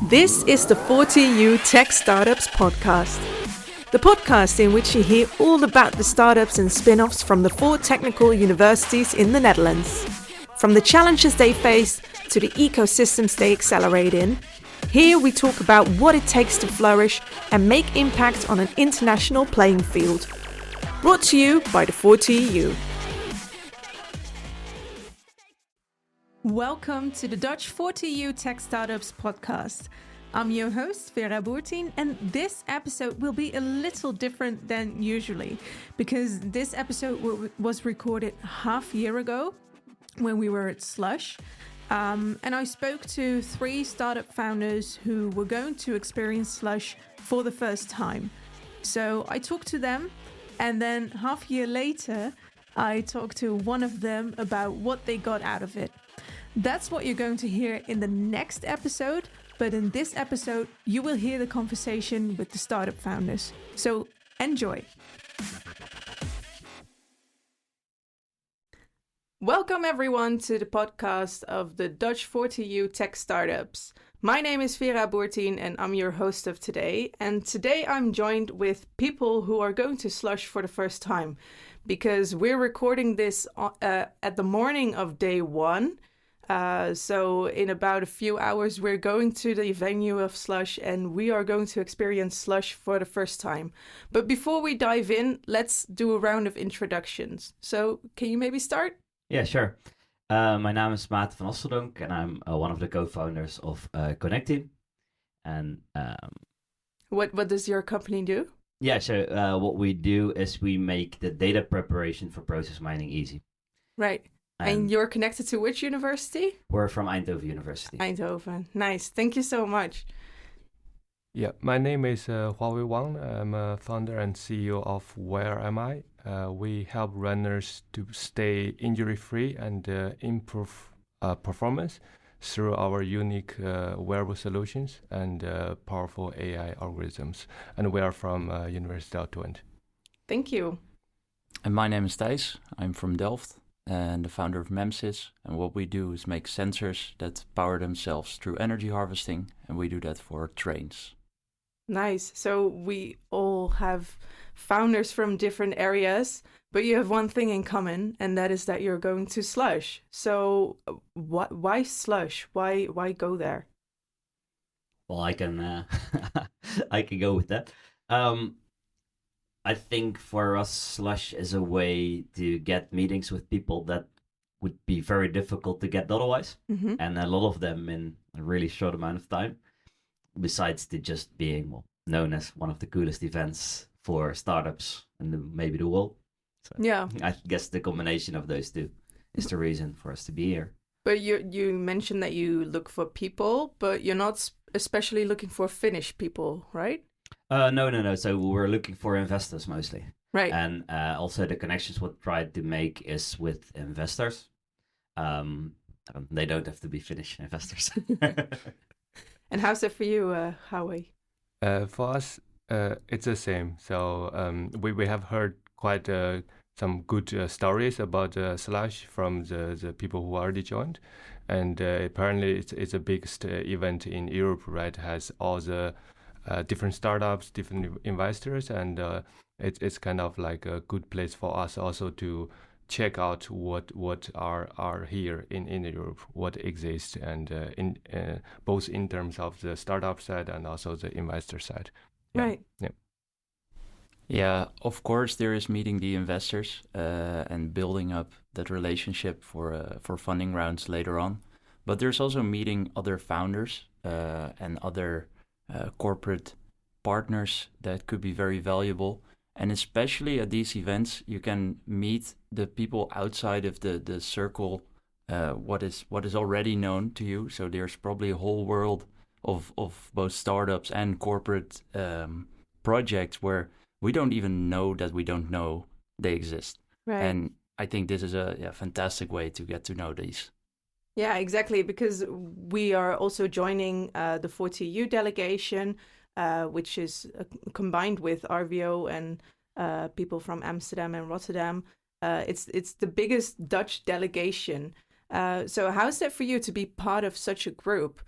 This is the 40U Tech Startups podcast. The podcast in which you hear all about the startups and spin-offs from the 4 technical universities in the Netherlands. From the challenges they face to the ecosystems they accelerate in, here we talk about what it takes to flourish and make impact on an international playing field. Brought to you by the 40U. Welcome to the Dutch 40U Tech Startups podcast. I'm your host, Vera Boertien, and this episode will be a little different than usually because this episode was recorded half a year ago when we were at Slush. And I spoke to 3 startup founders who were going to experience Slush for the first time. So I talked to them, and then half a year later, I talked to one of them about what they got out of it. That's what you're going to hear in the next episode, but in this episode, you will hear the conversation with the startup founders. So enjoy. Welcome everyone to the podcast of the Dutch 40U Tech Startups. My name is Vera Boertien and I'm your host of today. And today I'm joined with people who are going to Slush for the first time because we're recording this at the morning of day 1. So in about a few hours, we're going to the venue of Slush and we are going to experience Slush for the first time. But before we dive in, let's do a round of introductions. So can you maybe start? Yeah, sure. My name is Maarten van Asseldonk and I'm one of the co-founders of Konekti. And what does your company do? Yeah, so what we do is we make the data preparation for process mining easy. Right. And you're connected to which university? We're from Eindhoven University. Eindhoven. Nice. Thank you so much. Yeah, my name is Huawei Wang. I'm a founder and CEO of WearM.AI. We help runners to stay injury-free and improve performance through our unique wearable solutions and powerful AI algorithms. And we are from University of Twente. Thank you. And my name is Thijs. I'm from Delft and the founder of MEMSYS. And what we do is make sensors that power themselves through energy harvesting. And we do that for trains. Nice. So we all have founders from different areas, but you have one thing in common, and that is that you're going to Slush. So why Slush? Why go there? Well, I can I can go with that. I think for us, Slush is a way to get meetings with people that would be very difficult to get otherwise. Mm-hmm. And a lot of them in a really short amount of time, besides to just being known as one of the coolest events for startups in maybe the world. So yeah, I guess the combination of those two is the reason for us to be here. But you mentioned that you look for people, but you're not especially looking for Finnish people, right? No. So we're looking for investors mostly. Right. And also the connections we tried to make is with investors. They don't have to be Finnish investors. And how's that for you, Huawei? For us, it's the same. So we have heard quite some good stories about Slush from the people who already joined. And apparently it's a biggest event in Europe, right? It has all the different startups, different investors, and it's kind of like a good place for us also to check out what are here in Europe, what exists, and in both in terms of the startup side and also the investor side. Yeah. Right. Yeah. Yeah, of course there is meeting the investors and building up that relationship for funding rounds later on. But there's also meeting other founders and other corporate partners that could be very valuable. And especially at these events, you can meet the people outside of the circle, what is already known to you. So there's probably a whole world of both startups and corporate projects where we don't even know that we don't know they exist. Right. And I think this is a fantastic way to get to know these. Yeah, exactly, because we are also joining the 40U delegation, which is combined with RVO and people from Amsterdam and Rotterdam. It's the biggest Dutch delegation. So how's that for you to be part of such a group?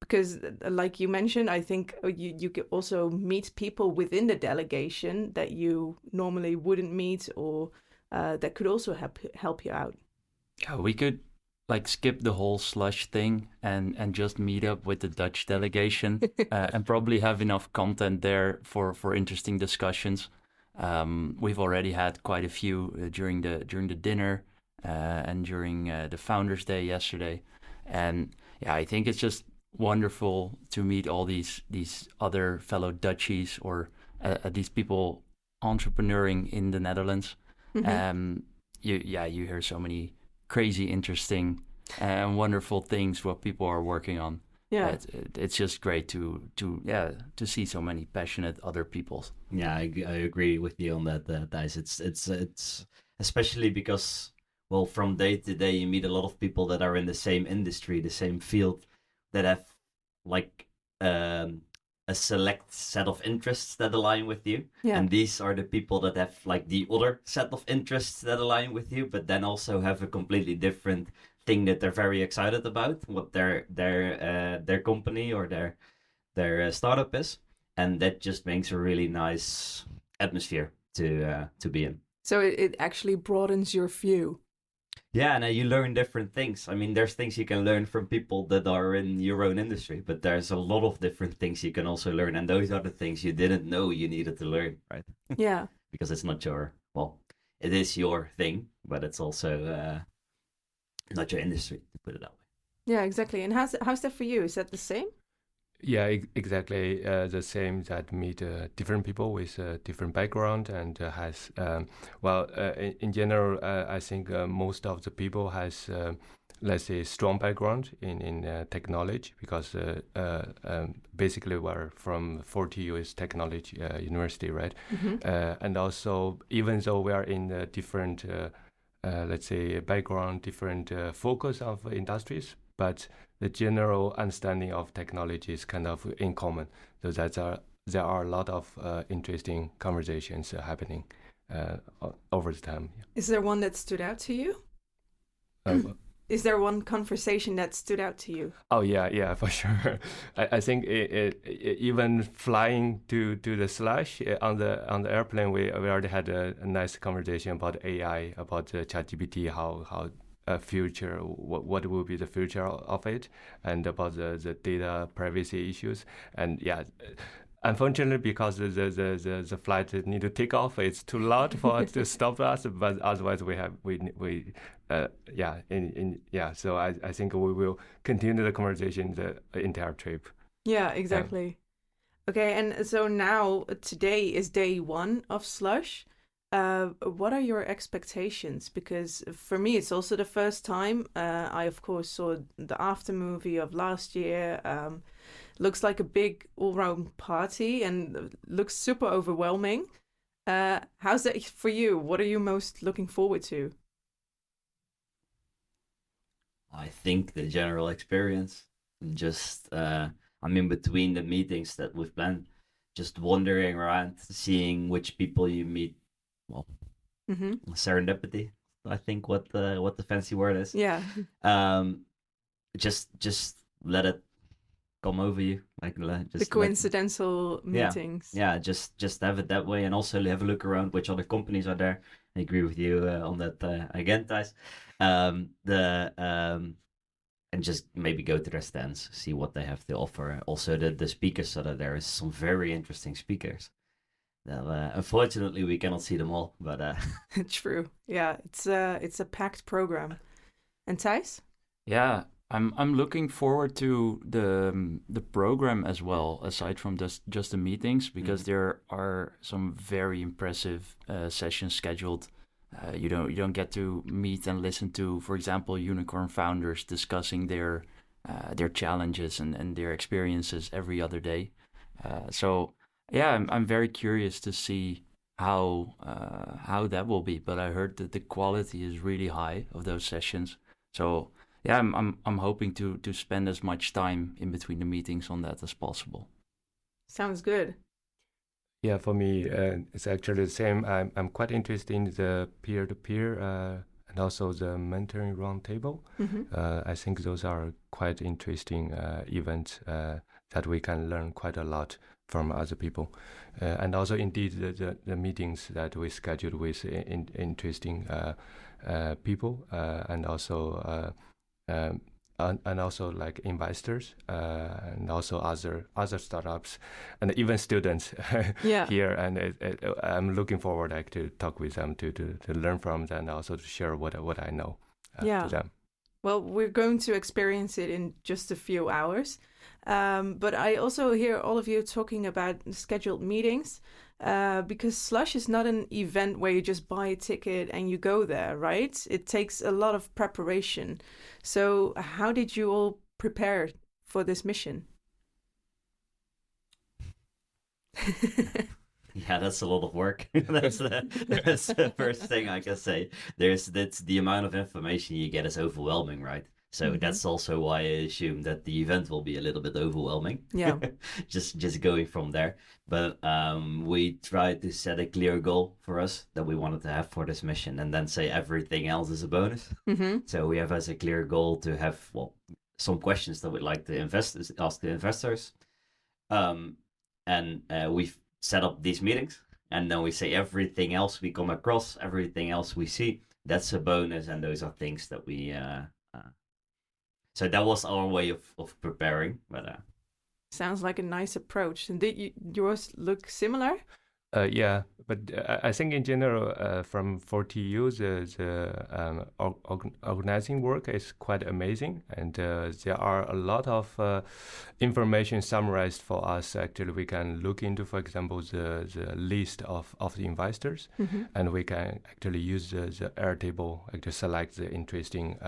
because like you mentioned, I think you could also meet people within the delegation that you normally wouldn't meet, or that could also help you out. Yeah, we could like skip the whole Slush thing and just meet up with the Dutch delegation and probably have enough content there for interesting discussions. We've already had quite a few during the dinner and during the Founders Day yesterday, and yeah, I think it's just wonderful to meet all these other fellow Dutchies or these people entrepreneuring in the Netherlands. You hear so many crazy, interesting, and wonderful things what people are working on. Yeah, it's just great to see so many passionate other people. Yeah, I agree with you on that, Thijs. It's especially because, well, from day to day you meet a lot of people that are in the same industry, the same field, that have like a select set of interests that align with you. Yeah. And these are the people that have like the other set of interests that align with you, but then also have a completely different thing that they're very excited about, what their company or their startup is, and that just makes a really nice atmosphere to be in. So it actually broadens your view. Yeah, and you learn different things. I mean, there's things you can learn from people that are in your own industry, but there's a lot of different things you can also learn, and those are the things you didn't know you needed to learn, right? Yeah. Because it's not it is your thing, but it's also not your industry, to put it that way. Yeah, exactly. And how's that for you? Is that the same? Yeah, exactly the same. That meet different people with different background and has in general, I think most of the people has let's say strong background in technology, because basically we're from 40 US Technology University, right? And also, even though we are in different let's say background, different focus of industries, but the general understanding of technology is kind of in common. So there are a lot of interesting conversations happening over the time. Is there one that stood out to you? Is there one conversation that stood out to you? Oh yeah, for sure. I think even flying to the Slush on the airplane, we already had a nice conversation about AI, about ChatGPT, how future, what will be the future of it, and about the data privacy issues. And yeah, unfortunately, because the flight need to take off, it's too loud for it to stop us. But otherwise, So I think we will continue the conversation the entire trip. Yeah, exactly. Okay, and so now today is day 1 of Slush. What are your expectations? Because for me, it's also the first time. I, of course, saw the after movie of last year. Looks like a big all-round party and looks super overwhelming. How's that for you? What are you most looking forward to? I think the general experience, just between the meetings that we've planned, just wandering around, seeing which people you meet. Well, serendipity, I think what the fancy word is. Yeah. Just let it come over you, like just the coincidental meetings. Yeah, just have it that way, and also have a look around which other companies are there. I agree with you on that again, Thijs. And just maybe go to their stands, see what they have to offer. Also, the speakers that are there is some very interesting speakers. Unfortunately, we cannot see them all, but true. Yeah, it's a packed program. And Thijs? Yeah, I'm looking forward to the program as well, aside from just the meetings, because there are some very impressive sessions scheduled. You don't get to meet and listen to, for example, unicorn founders discussing their challenges and their experiences every other day. So yeah, I'm very curious to see how that will be. But I heard that the quality is really high of those sessions. So yeah, I'm hoping to spend as much time in between the meetings on that as possible. Sounds good. Yeah, for me, it's actually the same. I'm quite interested in the peer-to-peer and also the mentoring roundtable. I think those are quite interesting events that we can learn quite a lot from other people. And also indeed the meetings that we scheduled with interesting people and also like investors and also other startups and even students here. And I'm looking forward to talk with them to learn from them and also to share what I know to them. Well, we're going to experience it in just a few hours. But I also hear all of you talking about scheduled meetings because Slush is not an event where you just buy a ticket and you go there, right? It takes a lot of preparation. So how did you all prepare for this mission? Yeah, that's a lot of work. that's the first thing I can say. That's the amount of information you get is overwhelming, right? So that's also why I assume that the event will be a little bit overwhelming. Yeah. just going from there. But we tried to set a clear goal for us that we wanted to have for this mission, and then say everything else is a bonus. So we have as a clear goal to have some questions that we'd like to ask the investors, and we've set up these meetings, and then we say everything else we come across, everything else we see, that's a bonus, and those are things that we. So that was our way of preparing, but. Sounds like a nice approach. And did yours look similar? Yeah, but I think in general, from 4TU, the organizing work is quite amazing, and there are a lot of information summarized for us. Actually, we can look into, for example, the list of the investors, and we can actually use the Airtable to select the interesting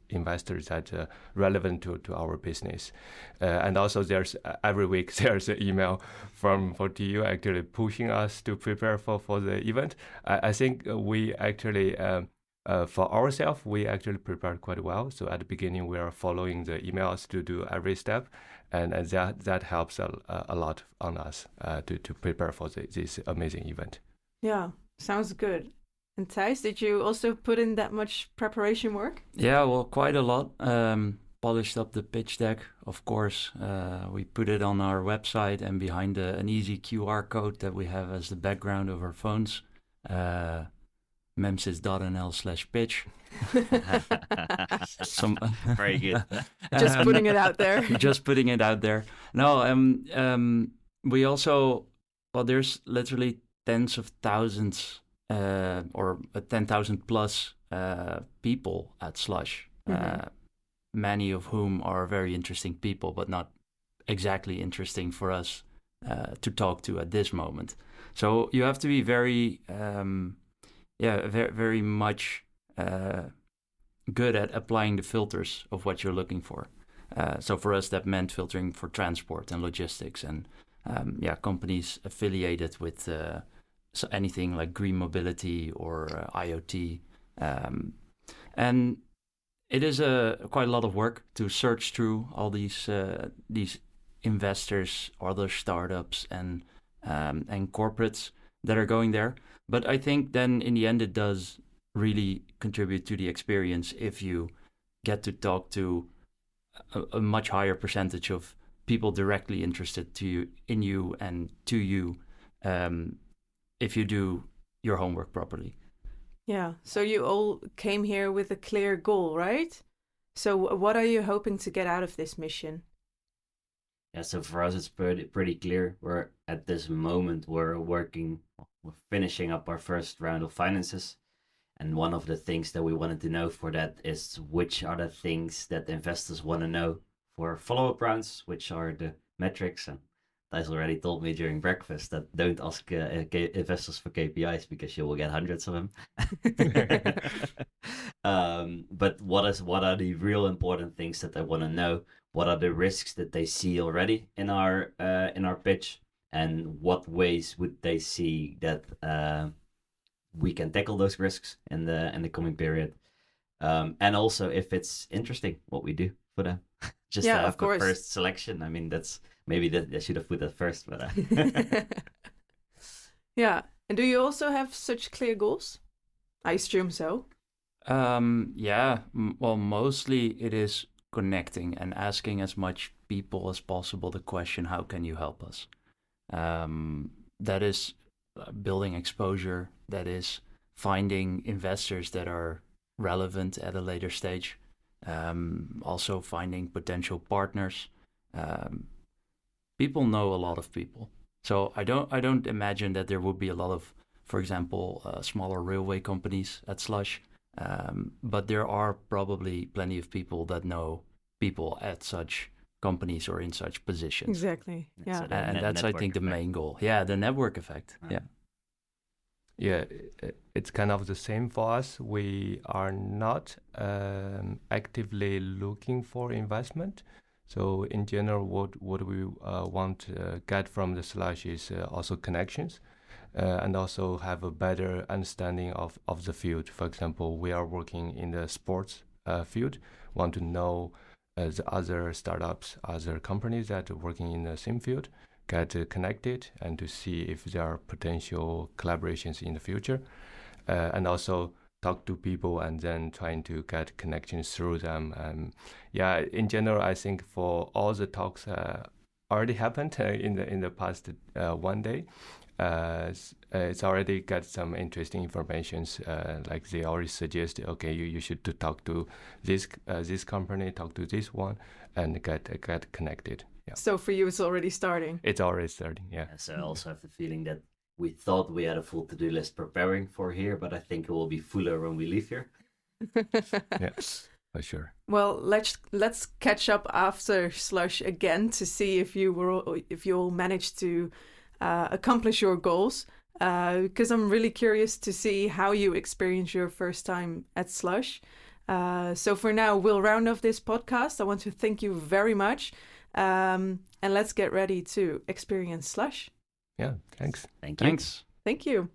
investors that are relevant to our business. And also, there's every week there's an email from 4TU actually pushing us to prepare for the event. I think we actually, for ourselves, we actually prepared quite well. So at the beginning, we are following the emails to do every step, and that helps a lot on us to prepare for this amazing event. Yeah, sounds good. And Thijs, did you also put in that much preparation work? Yeah, well, quite a lot. Polished up the pitch deck, of course. We put it on our website and behind an easy QR code that we have as the background of our phones. MEMSYS.nl/pitch. Very good. Just putting it out there. Just putting it out there. No, we also, well, there's literally tens of thousands or 10,000 plus people at Slush. Many of whom are very interesting people, but not exactly interesting for us to talk to at this moment. So you have to be very, very much good at applying the filters of what you're looking for. So for us, that meant filtering for transport and logistics and companies affiliated with so anything like green mobility or IoT. And it is quite a lot of work to search through all these investors, other startups, and corporates that are going there. But I think then in the end, it does really contribute to the experience if you get to talk to a much higher percentage of people directly interested in you and to you, if you do your homework properly. Yeah, so you all came here with a clear goal, right? So what are you hoping to get out of this mission? Yeah, so for us it's pretty clear. We're at this moment we're finishing up our first round of finances, and one of the things that we wanted to know for that is which are the things that investors want to know for follow-up rounds, which are the metrics. And Thijs already told me during breakfast that don't ask investors for KPIs because you will get hundreds of them. But what are the real important things that they want to know? What are the risks that they see already in our pitch, and what ways would they see that we can tackle those risks in the coming period? And also if it's interesting what we do for them. Just to have the first selection. I mean, that's maybe that I should have put that first, but yeah. And do you also have such clear goals? I assume so. Well, mostly it is connecting and asking as much people as possible the question, how can you help us? That is building exposure, that is finding investors that are relevant at a later stage, also finding potential partners. People know a lot of people. So I don't imagine that there would be a lot of, for example, smaller railway companies at Slush. But there are probably plenty of people that know people at such companies or in such positions. Exactly. Yeah. And that's, I think, the main goal. Yeah, the network effect. Yeah. Yeah, it's kind of the same for us. We are not actively looking for investment. So in general, what we want to get from the Slush is also connections. And also have a better understanding of the field. For example, we are working in the sports field, want to know the other startups, other companies that are working in the same field, get connected and to see if there are potential collaborations in the future. And also talk to people and then trying to get connections through them. In general, I think for all the talks already happened in the past one day, it's already got some interesting informations. Like they already suggested, okay, you should to talk to this company, talk to this one, and get connected. Yeah. So for you, it's already starting. It's already starting. Yeah. So I also have the feeling that we thought we had a full to-do list preparing for here, but I think it will be fuller when we leave here. Yes, for sure. Well, let's catch up after Slush again to see if you'll manage to accomplish your goals. Because I'm really curious to see how you experience your first time at Slush. So for now, we'll round off this podcast. I want to thank you very much. And let's get ready to experience Slush. Yeah, thanks. Thank you. Thank you.